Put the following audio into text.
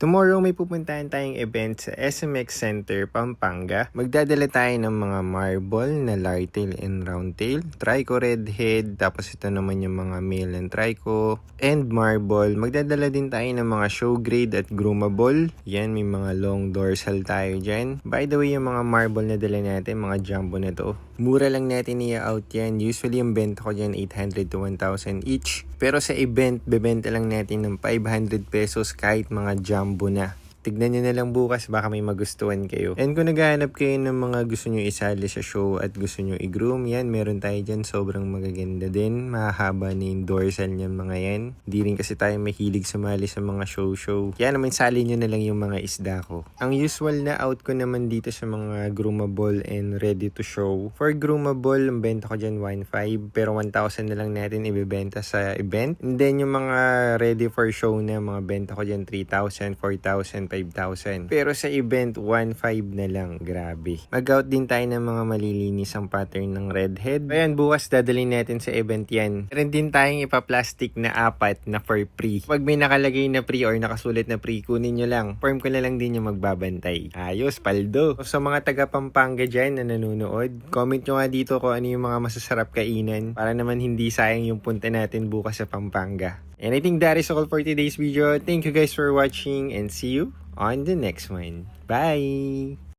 Tomorrow may pupuntahan tayong event sa SMX Center, Pampanga. Magdadala tayo ng mga marble na lartail and roundtail, trico redhead, tapos ito naman yung mga male and trico, and marble. Magdadala din tayo ng mga show grade at groomable. Yan, may mga long dorsal tayo dyan. By the way, yung mga marble na dala natin, mga jumbo na to, mura lang natin i-out yan. Usually yung benta ko dyan 800 to 1,000 each. Pero sa event, bebenta lang natin ng 500 pesos kahit mga jumbo na. Tignan nyo na lang bukas, baka may magustuhan kayo. And kung naghahanap kayo ng mga gusto nyo isali sa show at gusto nyo i-groom, yan, meron tayo dyan. Sobrang magaganda din. Mahahaba na yung dorsal niyan mga yan. Hindi rin kasi tayo mahilig sumali sa mga show. Kaya naman sali nyo na lang yung mga isda ko. Ang usual na out ko naman dito sa mga groomable and ready to show. For groomable, ang benta ko dyan 1,500. Pero 1,000 na lang natin ibibenta sa event. And then yung mga ready for show na mga benta ko dyan 3,000, 4,000, 5,000. Pero sa event, 1,500 na lang. Grabe. Mag-out din tayo ng mga malilinis ang pattern ng redhead. Ayan, bukas dadalhin natin sa event yan. Meron din tayong ipa-plastic na 4 na for free. Pag may nakalagay na free or nakasulit na free, kunin nyo lang. Form ko na lang din yung magbabantay. Ayos, paldo. So, sa mga taga Pampanga dyan na nanonood, comment nyo nga dito kung ano yung mga masasarap kainan para naman hindi sayang yung punta natin bukas sa Pampanga. And I think that is all for today's video. Thank you guys for watching and see you on the next one. Bye!